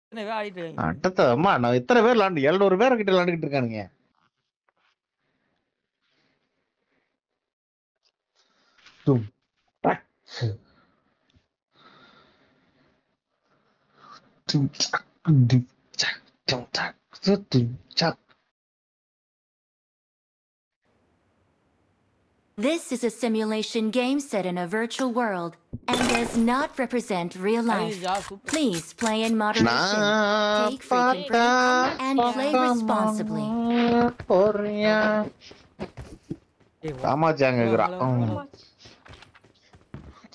எத்தனை பேர் ஆடிட்டு இருக்காங்க? அட்டத்த அம்மா நான் எத்தனை பேர் விளாண்டு 700 பேர் கிட்ட விளாண்டுக்கிட்டு இருக்கானுங்க. தும் டக் தும் சக் தும் சக் தும் சக் தும் chuck. This is a simulation game set in a virtual world and does not represent real life. Please play in moderation, take frequent breaks, and play responsibly. காமாச்சாங்கறா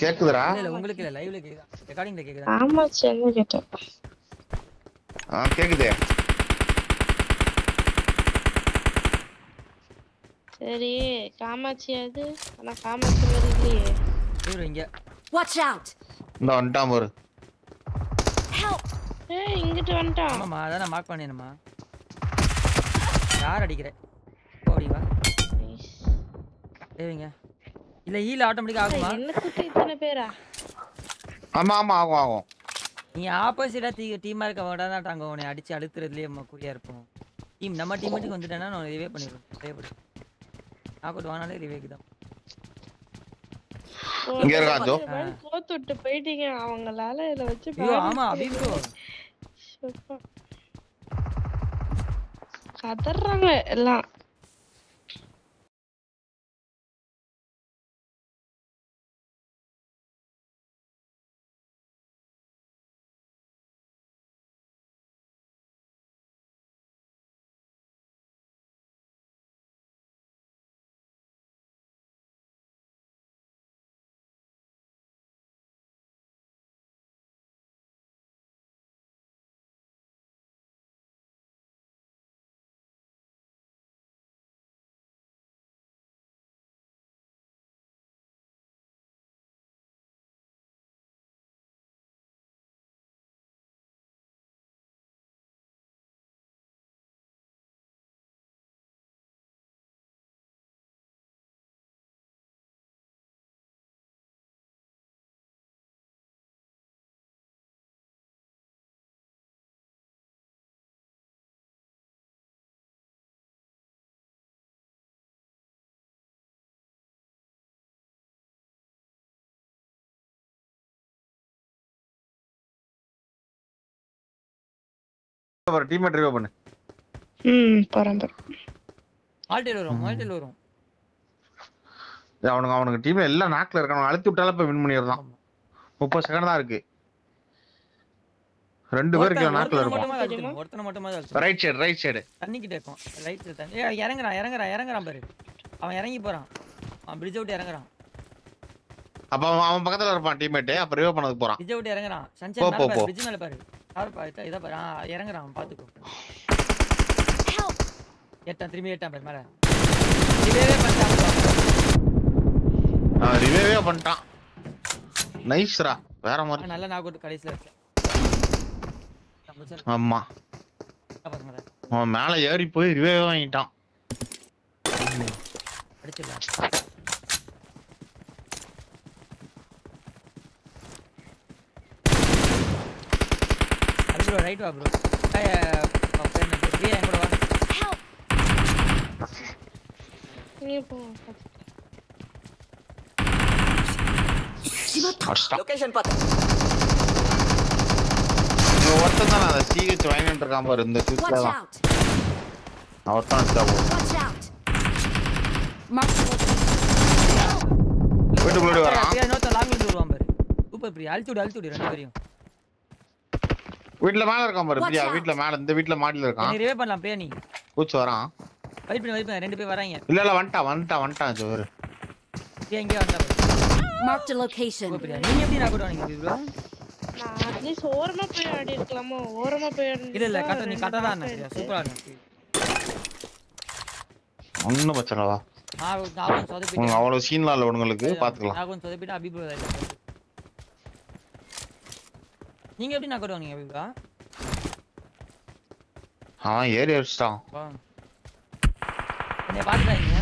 கேக்குதுடா. இல்ல உங்களுக்கு இல்ல லைவ்ல கேக்குதா ரெக்கார்டிங்ல கேக்குதா? ஆமா செல்ல கேட்டேன். கேக்குதே. சரி காமாட்சி அது ஆனா காமாட்சி மாதிரி இல்லையே. இவரு இங்க Watch out! இந்த வந்துட்டான் பாரு. Help! ஏய் இங்கிட்டு வந்துட்டான். ஆமாமா அத நான் மார்க் பண்ணேனமா. யார் அடிக்குற? போடி வா. ஏங்க இல்ல ஹீல் ஆட்டோமேட்டிக்கா ஆகுமா? என்ன சுத்தி இத்தனை பேரா? ஆமா ஆமா ஆகும் ஆகும். நீ ஆப்போசிட்டா டீமா இருக்க வேண்டாம் தாங்க உன்னை அடிச்சு அழுத்துறதுலயே குறியா இருப்போம். டீம் நம்ம டீமுக்கு வந்துட்டேன்னா நான் ரிவே பண்ணிடுவேன். ரிவே ஆகட் வானாலே ரிவேக்கு தான். இங்க இருக்காதோ. கோத்து விட்டு போயிட்டீங்க அவங்களால இத வச்சு ஐயோ ஆமா அபிப்ரோ. கதறாங்க எல்லாம். ஒரு டீம் ரிவே பண்ணு. பரம்பரை ஆல்டேல் வரும். அவனுக்கு டீம்ல எல்லாம் நாக்ல இருக்கானு அழுத்தி விட்டால இப்ப வின் பண்ணிரலாம். 30 செகண்ட் தான் இருக்கு. ரெண்டு பேருக்கு நாக்ல இருக்கும். ஒருத்தன மட்டும் ரைட் சைடு தண்ணி கிட்ட இருக்கும். ரைட் சைடு தண்ணி. ஏய் இறங்குறான் பாரு. அவன் இறங்கி போறான். அவன் பிரிட்ஜ் அவுட் இறங்குறான். அப்ப அவன் பக்கத்துல இருப்பான் டீம்மேட். அப்ப ரிவே பண்ணதுக்கு போறான். Bridge out இறங்குறான். சன்செட் மேல பாரு. பிரிட்ஜ் மேல பாரு. இத பாரு. இறங்குறான் பாத்துக்கோ. திரும்பி ஏட்டான் பாரு மேல. ரிவேவே பண்ணிட்டான். நைஸ்ரா. வேற மாதிரி நல்ல நாக் அவுட் கடைசில இருக்கு. ஆமா. அவன் மேல ஏறி போய் ரிவே வாங்கிட்டான். அடிச்சிடலாம். ப்ரோ ரைட் வா ப்ரோ. என் கூட வா. நீ போ. லொகேஷன் பாத்து. ஒருத்தன் தான் அந்த சிஹெச் வாங்கிட்டு இருக்கான் பாரு இந்த சுத்துல தான். அவர்தான் அடிச்சா போ. வீட்டுக்குள்ள வரான். இன்னொருத்த லாங் இருந்து வருவான் பாரு. சூப்பர் பிரியா. அழுத்தி விடு ரெண்டு பேரையும். வீட்ல மேல இருக்கான் பாரு பிரியா. வீட்ல மேல இந்த வீட்ல மாடில இருக்கான். நீ ரிவே பண்ணலாம் பிரியா. நீ கூச்சு வரான். வெயிட் பண்ணு ரெண்டு பேர் வராங்க. இல்ல வந்துட்டான் ஜோர். பிரியா இங்க வந்தா பாரு. Mark the location. பிரியா நீங்க எப்படி நான் கூட வந்தீங்க ப்ரோ? நான் அட்லீஸ்ட் ஓரமா போய் ஆடி இருக்கலாமா? ஓரமா போய் ஆடி. இல்ல நீ கரெக்ட்டா தான் பிரியா. சூப்பரா இருந்துச்சு. ஒண்ணும் பிரச்சனை வா. நான் சொதப்பிட்டேன். அவ்வளவு சீன்லாம் இல்ல உங்களுக்கு பாத்துக்கலாம். நான் கொஞ்சம் சொதப்பிட்டேன். அபி ப்ரோ நீங்க எப்படி நான் கூட வந்தீங்க அபி ப்ரோ? அவன் ஏறி அடிச்சிட்டான். என்ன பாத்துட்டாங்க?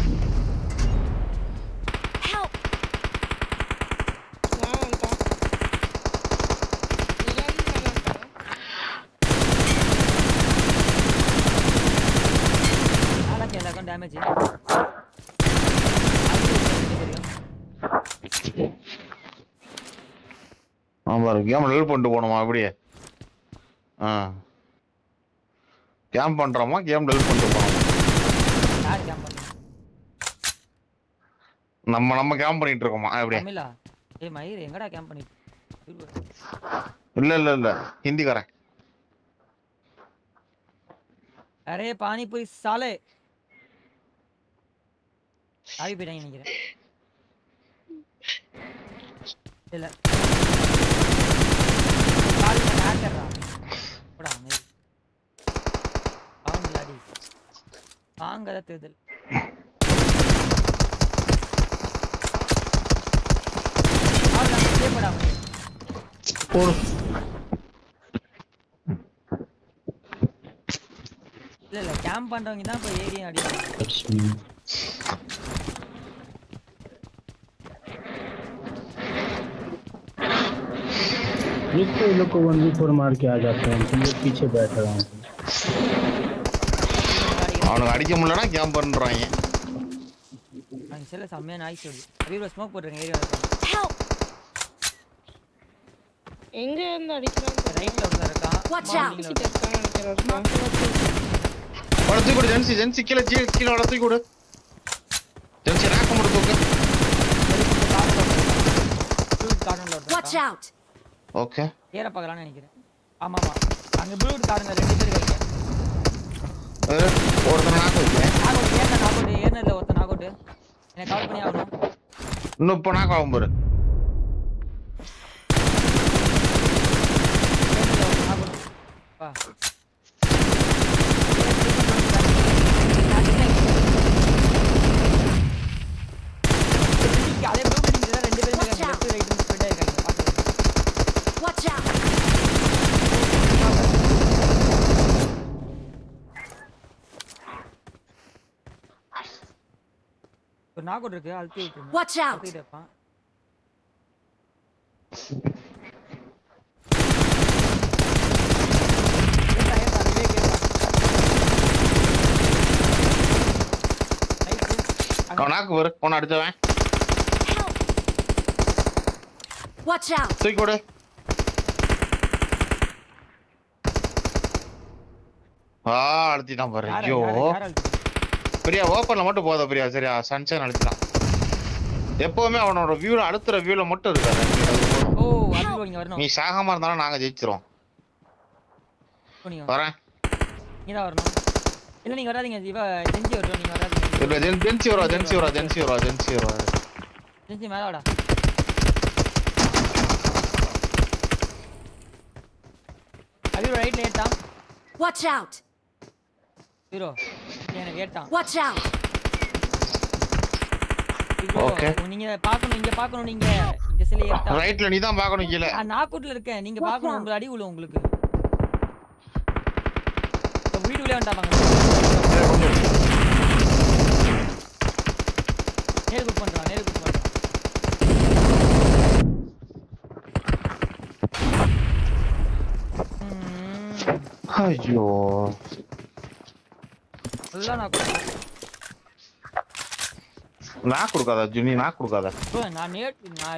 கேம் லெவல் பண்ணிட்டு போணுமா அப்படியே? கேம் பண்றோமா கேம் லெவல் பண்ணிட்டு போறோமா? யார் கேம் பண்றா? நம்ம கேம் பண்ணிட்டு இருக்கோமா அப்படியே? தமிழா? ஏய் மயிர் எங்கடா கேம் பண்ணிட்டு? இல்ல ஹிந்திக்காரன். அரே பானிபூரி சாலே. ஆவி போயிட்டாங்க நினைக்கிறேன். இல்ல கால் பண்ண ஹேக்கர்ரா. போடா மயிர். ஆம்லாடி. வாங்கத தேர்தல். ஆள் நம்ம கேப்படா மயிர். போடு. இல்ல கேம்ப் பண்றவங்க தான் இப்ப ஏரியா அடிப்பாங்க. एक तो ये लोग को 1v4 मार के आ जाते हैं, तुम लोग पीछे बैठ रहे हो. அவனுக்கு அடிக்க முடியலனா கேம் பண்றாங்க. அங்க செல்ல சம்மையா நாய்ஸ் வருது. அப்படியே ஸ்மோக் போடுறேன் ஏரியால. எங்க இருந்து அடிக்கறாங்க? ரைட்ல ஒருத்தர் இருக்கான். Watch out. வளர்த்து கொடு ஜென்சி கீழ வளர்த்து கொடு. ஜென்சி ராக்க மட்டும் தூக்கு. Watch out. ஓகே. ஏற பார்க்கலாம்னு நினைக்கிறேன். ஆமா. அங்க ப்ளூ காருங்க 2 பேர் இருக்காங்க. ஒருத்தன் நாக்கு வைங்க. நாகோட் ஏர்னர்ல ஒருத்தன் நாகோட். என்ன கால் பண்ணி ஆகணும். இன்னும் இப்ப நாக்கு ஆகும் பாரு. வா. அதே ப்ளூ பில்டிங்ல 2 பேர் இருக்காங்க. லெஃப்ட் ரைட் ஸ்ப்ரெட் ஆயிருக்காங்க. Watch out. ஒரு நாகோட் இருக்கு. அல்டி இருக்கு. Watch out. இருப்பான். நாக்கு வரு போன அடிச்சவன். Watch out. தூக்கி கொடு. அழுத்திட்டான் பாரு. ஐயோ பிரியா ஓப்பன்ல மட்டும் போதா பிரியா. சரியா சன்ஷைன் அழுத்திட்டான். எப்பவுமே அவனோட வியூல அடுத்துற வியூல மட்டும் இருக்காது. ஓ அது நீங்க வரணும். நீ சாகாம இருந்தாலும் நாங்க ஜெயிச்சிரோம். வரேன். நீங்க வரணும். இல்ல நீங்க வராதீங்க. இவ ஜென்சி வரணும். நீங்க வராதீங்க. இல்ல ஜென்சி வரா. ஜென்சி மேல வாடா. அபி ரைட்ல ஏட்டான். Watch out. ஹீரோ எனக்கு ஏட்டான். Watch out. ஓகே. நீங்க பார்க்கணும். இங்க பார்க்கணும். நீங்க இந்த சில ஏட்டான். ரைட்ல நீ தான் பார்க்கணும். கீழ நான் நாக்கூட்ல இருக்கேன். நீங்க பார்க்கணும். உங்க அடி உள்ள உங்களுக்கு. வீடியோல வந்துட்டாங்க. நேர் குக் பண்றான். ஐயோ எல்லாம் நான் கொடுக்காத ஜுனி. நான் கொடுக்காத ப்ரோ. நான்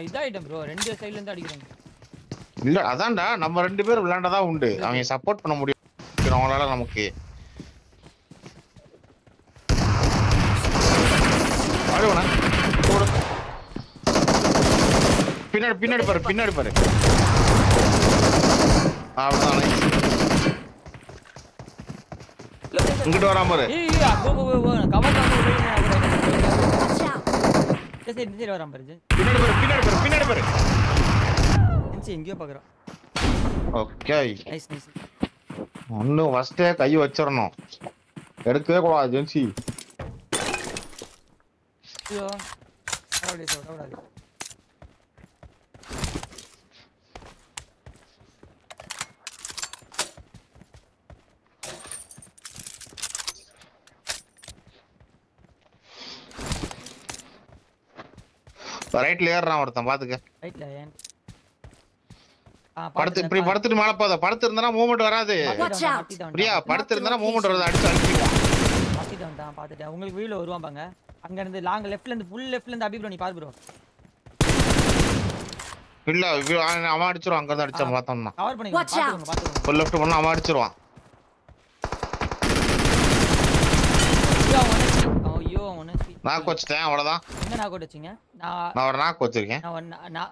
இதாயிட்டேன் ப்ரோ. 2 சைடுல இருந்து அடிக்கிறேன். இல்ல அதான்டா நம்ம 2 பேர் விளையாண்டதான் உண்டு. அவங்க சப்போர்ட் பண்ண முடியும் அவங்களால நமக்கு. பின்னாடி பாரு. அவ்வளவுதான். இங்கிட்டு வராம பாரு. கவர் சரி வராம பாரு. பின்னாடி பாரு. எங்கேயோ பாக்குறான். Okay nice. ஒன்னும் ஃபர்ஸ்டே கை வச்சிரணும். எடுக்கவே கூடாது ஜென்சி. ஐயோ ஓடாதே. ரைட்ல ஏறான் ஒருத்தன் பாத்துக்க. ரைட்ல ஏன் படுத்துட்டு மேல போதா. படுத்து இருந்தா மூவ்மெண்ட் வராது. பிரியா படுத்து இருந்தா மூவ்மெண்ட் வராது. அடிச்சிடுவான். பாத்துட்டான். பாத்துட்டேன். உங்களுக்கு வீடியோல வருவான் பாங்க. அங்க இருந்து லாங் லெஃப்ட்ல இருந்து ஃபுல் லெஃப்ட்ல இருந்து அபி ப்ரோ நீ பாரு ப்ரோ. இல்ல அவன் அடிச்சிருவான். அங்க இருந்து அடிச்சா பார்த்தோம்னா கவர் பண்ணிக்கோங்க. பாத்துக்கோங்க. ஃபுல் லெஃப்ட் பண்ணா அவன் அடிச்சிருவான். ஐயோ அவனே நாக் வச்சிட்டேன். அவ்வளவுதான். என்ன நாக் வச்சீங்க? நான் ஒரு நாக் வச்சிருக்கேன்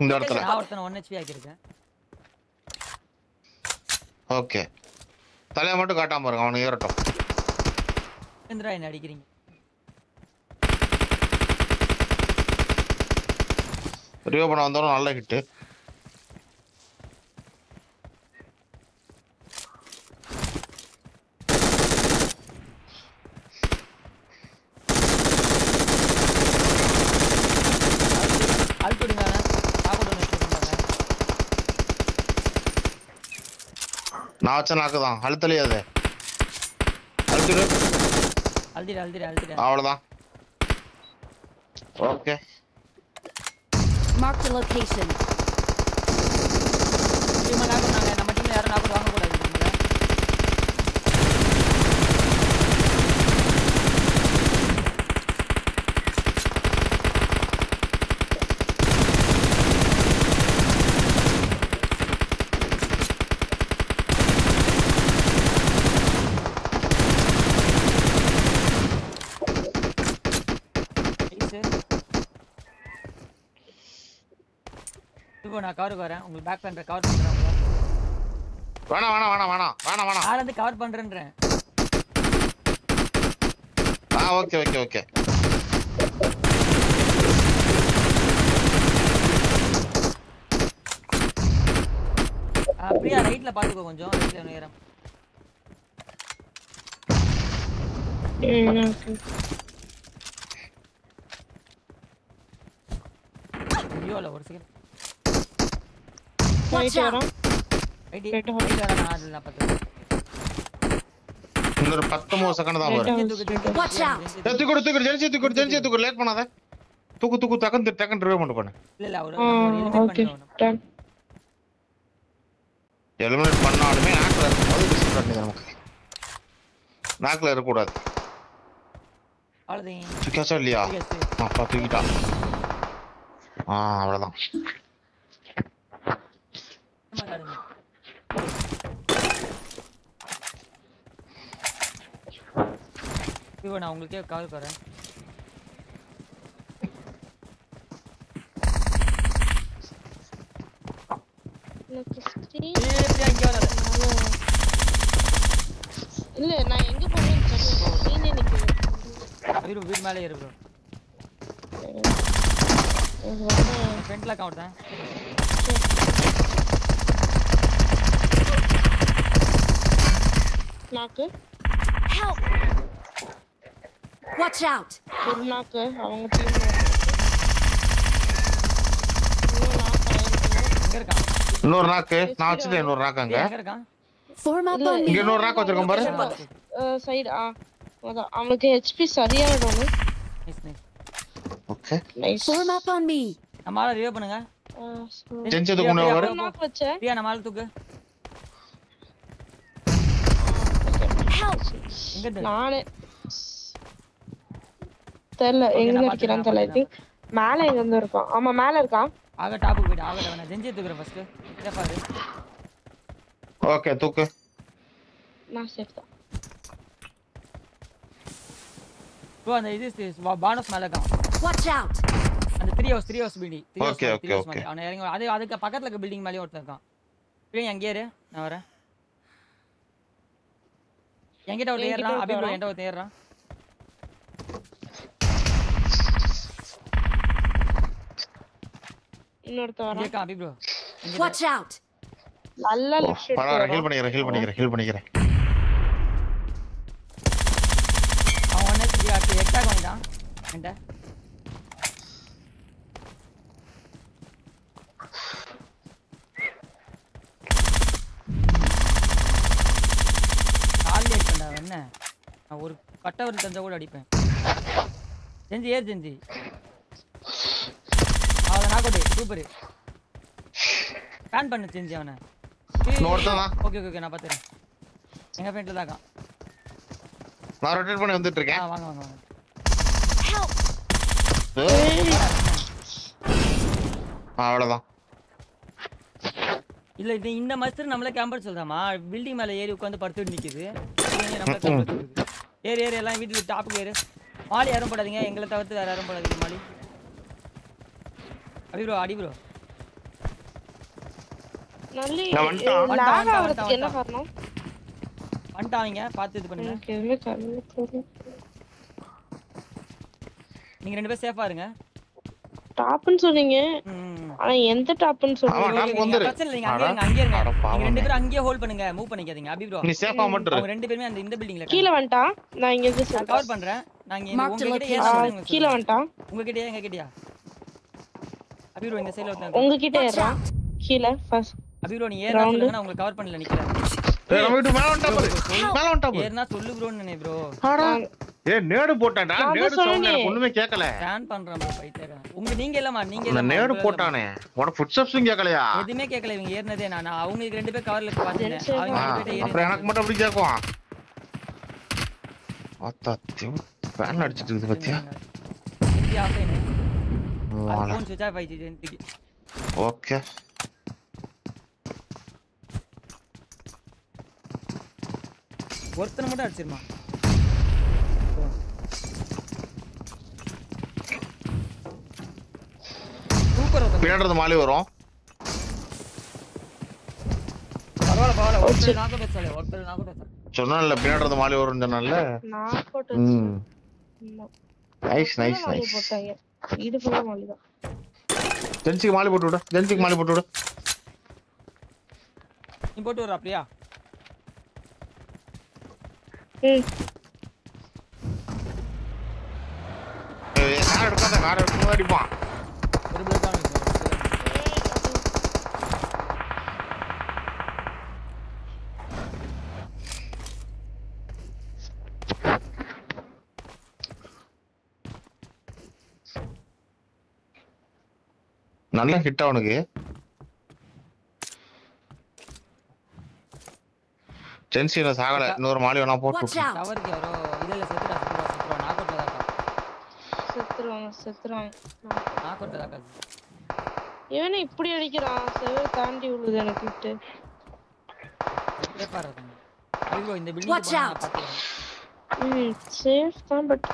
இந்த இடத்துல. நான் ஒருத்தன 1 HP ஆக்கிருக்கேன். ஓகே தலைய மட்டும் காட்டாம பாருங்க. அவனுக்கு ஏறட்டும். இந்திரா என்ன அடிக்கிறீங்க? ரியோ பண்ண வந்தோம். நல்ல ஹிட். நான் வச்ச நாக்கு தான். அழுத்தலையே அது. அழுத்திடு. அவ்வளவுதான். Okay Mark the location. நம்ம டீம்ல யாரும் நாக்கு வாங்க கூடாது. நான் கவர் வரேன். உங்களுக்கு பேக் பண்ற கவர் பண்றேன். வேணாம். நான் வந்து கவர் பண்றேன்றேன். ஓகே. பிரியா ரைட்ல பாத்துக்கோ கொஞ்சம். ரைட்ல நேரம். ஐயோல ஒரு செகண்ட். Watch out. ரைட் வரேன். அதுல நான் பாத்துறேன். இன்னொரு 19 செகண்ட் தான் வரும். Watch out. தூக்கு ஜென்சி லேட் பண்ணாத. தூக்கு டக்கன் ரிவைவ் பண்ணு. இல்ல அவரு எலிமினேட் பண்ணனும். எலிமினேட் பண்ணாலுமே நாக்ல இருக்கும்போது டிஸ்ட் பண்ணி நமக்கு. நாக்ல இருக்க கூடாது. அவ்வளவுதான். தூக்கியாச்சா இல்லையா? தூக்கிட்டா. அவ்வளவுதான். நான் உங்களுக்கே கால் வரேன். இல்ல நான் எங்க போறேன்னு தெரியல. ஸ்கிரீனே நிக்குது. வீடு மேலே ஏறு ப்ரோ. ஃப்ரண்ட்ல கவுண்ட் தான். நாக்கு. Help. Watch out. ஒரு நாக்கு அவங்க டீம்ல. இன்னொரு நாக்கு. நான் வச்சிட்டேன் இன்னொரு நாக்கு அங்க. எங்க இருக்கான்? Form up on me. இங்க இன்னொரு நாக்கு வச்சிருக்கேன் பாரு. சைடு அதான் அவனுக்கு HP சரியா வேணும். Nice. Okay. Nice. Form up on me. நம்மால ரிவைவ் பண்ணுங்க. ஜென்சி தூக்கு முன்ன வர. நாக்கு வச்சேன். பிரியா நம்மால தூக்கு. Help. எங்க இருக்கு? நானே தெரியல எங்க நிக்கிறான் தெரியல. ஐ திங்க் மேல எங்க இருந்து இருக்கான். ஆமா மேல இருக்கான். ஆக டாப்புக்கு போய்டு. ஆக வேணா ஜென்சி தூக்குறேன் ஃபர்ஸ்ட். இத பாரு. ஓகே தூக்கு. நான் சேஃப் தான். ப்ரோ அந்த இது பானஸ் மேல இருக்கான். Watch out. அந்த 3 ஹவுஸ் பில்டிங். ஓகே. அவன் இறங்கி அதுக்கு பக்கத்துல இருக்க பில்டிங் மேலயே ஒருத்தன் இருக்கான். பிரியா அங்கே ஏறு. நான் வரேன். என்கிட்ட ஒரு ஏறறான். அபி ப்ரோ என்கிட்ட ஒரு ஏறறான். இன்னொருத்த வரான். கேக்க அபி ப்ரோ. Watch out. நல்லா லெஃப்ட் பரவாயில்லை. ஹீல் பண்ணிக்கிறேன். அவன் ஒண்ணே எக்ஸாக்ட் பண்ணிட்டான். என்கிட்ட கால் ஏறிட்டா என்ன? நான் ஒரு கட்டவர் தஞ்சா கூட அடிப்பேன். ஜென்சி அவனை நாக்கோடு சூப்பர். பேன் பண்ணு செஞ்சு அவனை. ஓகே நான் பாத்துறேன். எங்க ஃப்ரெண்ட்ல தான் இருக்கான். நான் ரொட்டேட் பண்ணி வந்துட்டு இருக்கேன். வாங்க. அவ்வளவுதான். இல்ல இது இந்த மஸ்டர் நம்மள கேம்பர் சொல்றாமா பில்டிங் மேல ஏறி உட்கார்ந்து படுத்துட்டு நிக்குது நம்மள கேம்பர் சொல்லுது ஏறி ஏறி எல்லாம் வீட்டுல டாப்புக்கு ஏறு மாலி யாரும் போடாதீங்க எங்களை தவிர்த்து வேற யாரும் போடாதீங்க மாலி அடி ப்ரோ நல்லி லாக் ஆவறதுக்கு என்ன காரணம் வந்துட்டாங்க பார்த்து இது பண்ணுங்க எதுமே கண்ணு தெரியல நீங்க ரெண்டு பேரும் சேஃபா இருங்க டாப்னு சொன்னீங்க ஆனா எந்த டாப்னு சொன்னீங்க பிரச்சனை இல்ல அங்கே இருங்க நீங்க ரெண்டு பேரும் அங்கேயே ஹோல்ட் பண்ணுங்க மூவ் பண்ணிக்காதீங்க அபி ப்ரோ நீ சேஃபா மட்டும் அவங்க ரெண்டு பேருமே அந்த இந்த பில்டிங்ல கீழ வந்துட்டா நான் இங்க இருந்து கவர் பண்றேன் நான் இங்க உங்ககிட்ட கீழ வந்துட்டா உங்க கிட்டயா எங்க கிட்டயா அபி ப்ரோ இந்த சைடுல வந்து உங்க கிட்ட ஏறா கீழ ஃபர்ஸ்ட் அபி ப்ரோ நீ ஏறா சொல்லுங்க நான் உங்களுக்கு கவர் பண்ணல நிக்கிறேன் ஏய் நம்ம வீட்டு மேல வந்துட்டா பாரு ஏறனா சொல்லு ப்ரோ நே ப்ரோ ஏய் நேடு போட்டான்டா நேடு சவுண்ட் எனக்கு ஒண்ணுமே கேட்கல ஸ்கேன் பண்றேன் ப்ரோ பைத்தேரா உங்க நீங்க இல்லமா நீங்க அந்த நேடு போட்டானே உனக்கு ஃபுட் ஸ்டெப்ஸும் கேட்கலையா எதுமே கேட்கல இவங்க ஏறனதே நான் அவங்களுக்கு ரெண்டு பேர் கவர்ல பாத்துட்டேன் அவங்க ரெண்டு பேர் ஏறி அப்புறம் எனக்கு மட்டும் அப்படி கேக்குவா ஆத்தா ஃபேன் அடிச்சிட்டு இருக்கு பாத்தியா இது ஆஃப்லைன் ஃபோன் ஸ்விட்ச் ஆஃப் ஆயிடுச்சு ஓகே ஒருத்தனை மட்டும் அடிச்சிருமா சூப்பர் பின்னாடி மாலி வரும் பரவாயில்ல ஒருத்தர் நாக்க பேசல சொன்னான்ல பின்னாடி மாலி வரும்னு சொன்னான்ல நான் போட்டு நைஸ் போட்டாங்க இது ஃபுல்லா மாலிதான் ஜென்சிக்கு மாலி போட்டு விடு நீ போட்டு வர அப்படியா கார் எடுத்து அடிப்பான் ஒரு பிளேட் தான் நல்ல ஹிட் அவனுக்கு ஜென்சின சாகல இன்னொரு மாலி வேணா போட்டு டவருக்கு யாரோ இல்ல செத்துறா நாக்கோட்ல தான் செத்துறாங்க நாக்கோட்ல தான் இவனே இப்படி அடிக்கிறான் செவர் தாண்டி விழுது எனக்கு விட்டு சேஃபா இருங்க ஐயோ இந்த பில்டிங் பாத்தேன் சேஃப் தான் பட்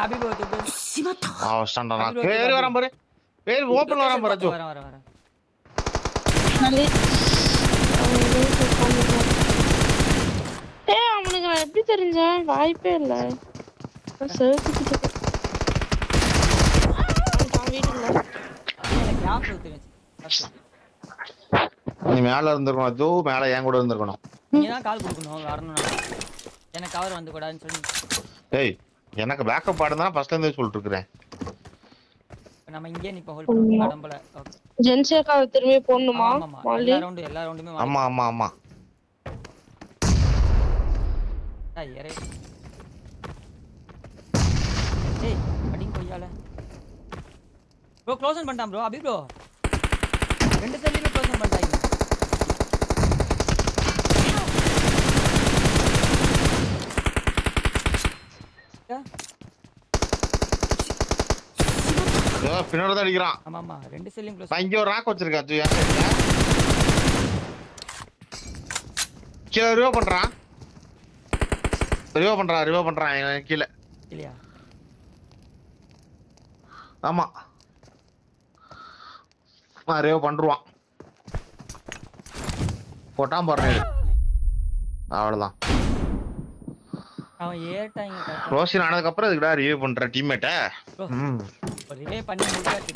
அபி ப்ரோ தூக்கு ஸ்டாண்டா நான் பேர் வராம பாரு பேர் ஓபன் வராம பாரு ஜோ வர நல்லி அவனுக்கு நான் எப்படி தெரிஞ்சேன் வாய்ப்பே இல்ல செவுத்துக்கிட்டு வீட்டுக்குள்ள நீ மேல இருந்திருக்கணும் ஜோ மேல ஏன் கூட இருந்திருக்கணும் நீ தான் கால் கொடுக்கணும் வரணும் எனக்கு கவர் வந்து கூடாதுன்னு சொல்லி ஏய் எனக்கு பேக்கப் ஆடுனா ஃபர்ஸ்ட்ல இருந்தே சொல்லிட்டு இருக்கேன் நம்ம இங்கே நிப்ப ஹோல்ட் பண்ணி கடம்பல ஓகே ஜென்சியாக்கா திரும்பி போணுமா எல்லா ரவுண்டுமே ஆமா ஏறே ஏய் அடிங்க கொய்யால ப்ரோ க்ளோஸ் பண்ணிட்டான் ப்ரோ அபி ப்ரோ ரெண்டு சைடுலயே க்ளோஸ் பண்ணிட்டாங்க பின்னாடி தான் அடிக்கிறான் ஆமா ரெண்டு சைடுலயும் க்ளோஸ் நான் இங்க ஒரு ராக் வச்சிருக்கேன் ஜோ ஏன் சைடுல கீழ ரிவோ பண்றான் கீழ இல்லையா ஆமா ரிவோ பண்றான் போட்டான் பாருங்க அவ்வளவுதான் அவன் ஏட்டாங்க ரோஷன் ஆனதுக்கு அப்புறம் இதுடா ரிவ்யூ பண்ற டீம்மேட்ட ரிவ்யூ பண்ணி முடிச்சாச்சு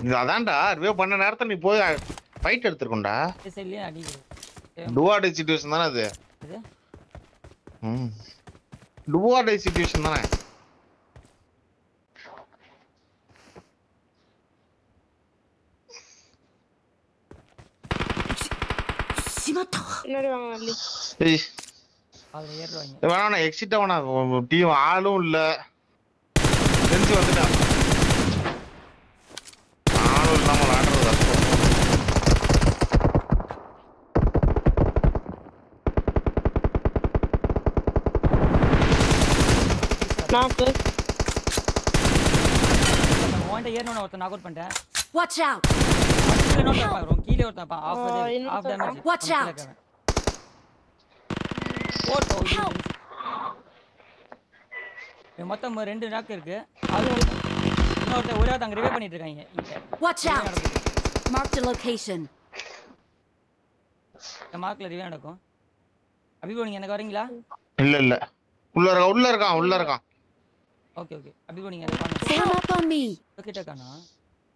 இது அதான்டா ரிவ்யூ பண்ண நேரத்துல நீ போய் ஃபைட் எடுத்துக்கோண்டா சைடுலயே அடிக்குது டுவாடை சிச்சுவேஷன் தானே அது டுவாடை சிச்சுவேஷன் தானே முன்னாடி வாங்க நல்லி ஏய் அதுல ஏறுவாங்க வேணா எக்ஸிட் ஆவனா டீம் ஆளும் இல்ல ஜென்சி வந்துட்டா ஆளும் இல்லாம நாக்கு ஓண்ட ஏறணும் ஒருத்தன் நாக் அவுட் பண்ணிட்டேன். Watch out! கீழ நோட் பாக்குறோம். கீழ ஒருத்தன் ஆஃப் டேமேஜ். Watch out! மொத்தம் 2 நாக் இருக்கு. அது இன்னொருத்தன் ஒரே அங்க ரிவைவ் பண்ணிட்டு இருக்காங்க. Watch out! Mark the location. இந்த மார்க்ல ரிவைவ் நடக்கும். அபிபோ நீங்க எனக்கு வரீங்களா? இல்ல உள்ள இருக்கான். ஓகே அபிபோ நீங்க எனக்கு வாங்க. Form up on me. கிட்ட காணா.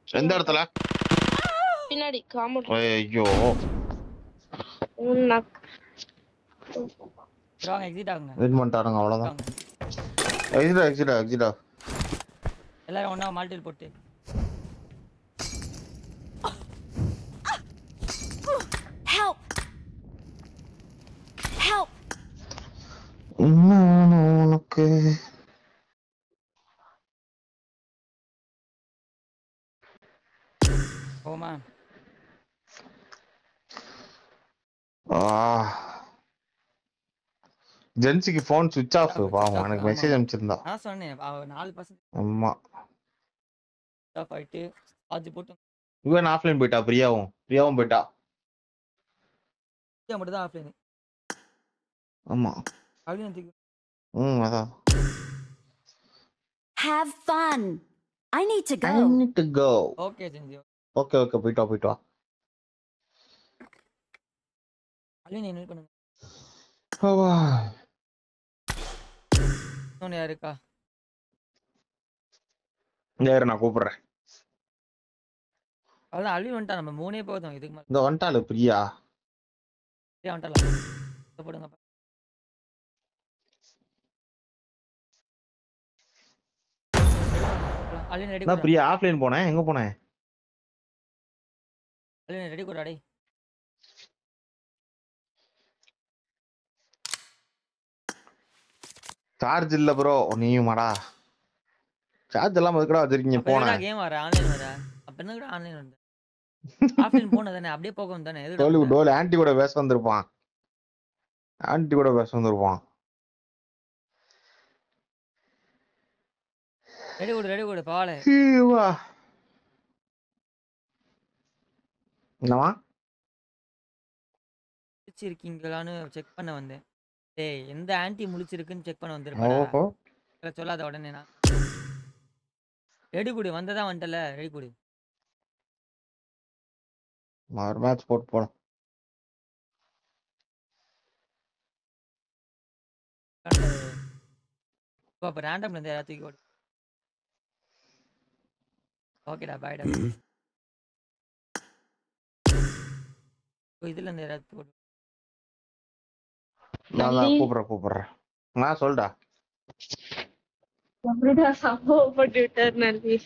எந்த இடத்துல? பின்னாடி காம்பவுண்ட். ஐயோ நாக்கு ராங் எக்ஸிட் ஆகுங்க. வெயிட் பண்ணிட்டாருங்க அவ்வளவுதான். எக்ஸிட் எல்லாரும் ஒண்ணா மால்டில் போட்டு. Help! Help! உனக்கு ஓமா ஜென்சிக்கு போன் சுவிட்ச் ஆஃப். பாவம் எனக்கு மெசேஜ் அனுப்பிச்சிருந்தா. நான் சொன்னேன் 4% அம்மா ஆஃப் ஆயிட்டு சார்ஜ் போட்டு இவன் ஆஃப்லைன் போயிட்டா. பிரியாவும் போயிட்டா. மட்டும் தான் ஆஃப்லைன். ஆமா அப்படியே அதான். Have fun. I need to go. Okay Jency. Okay போயிட்டு வா. அலின் என்ன பண்ணுங்க. இன்னொன்னு யாருக்கா? நான் கூப்பிடுறேன். அதான் அலின் வந்துட்டா. நம்ம 3 போதும். இதுக்கு மேல இந்த வந்துட்டாளு பிரியா. வந்துட்டாளா? போடுங்க. அலின் ரெடி. நான் பிரியா ஆஃப்லைன் போனேன். எங்க போனேன்? அலின் ரெடி கூட டேய். சார்ஜ் இல்ல ப்ரோ. நீயுமாடா சார்ஜ் எல்லாம் எதுக்குடா வச்சிருக்கீங்க? போனேன் கேம் வர ஆன்லைன் வர. அப்ப என்னடா ஆன்லைன் வந்து ஆஃப்லைன் போனதானே அப்படியே போக வந்தானே. டோல் ஆன்ட்டி கூட பேச வந்திருப்பான். ரெடி கூட பாலே. என்னவா இருக்கீங்களான்னு செக் பண்ண வந்தேன். டேய் எந்த ஆன்ட்டி முழிச்சிருக்குன்னு செக் பண்ண வந்திருப்பேன். சொல்லாத உடனே நான் ரெடி குடி வந்ததான் வந்துட்டல. ரெடி குடி. ஒரு மேட்ச் போட்டு போலாம். அப்ப ரேண்டம்ல இருந்து யாராவது தூக்கி ஓடு. ஓகேடா பாய்டா. இதுல இருந்து யாராவது ஓடு. நான் கூப்பிடுறேன். நான் சொல்டா. அப்படிடா சம்பவம் பண்ணி விட்டார் நன்றி.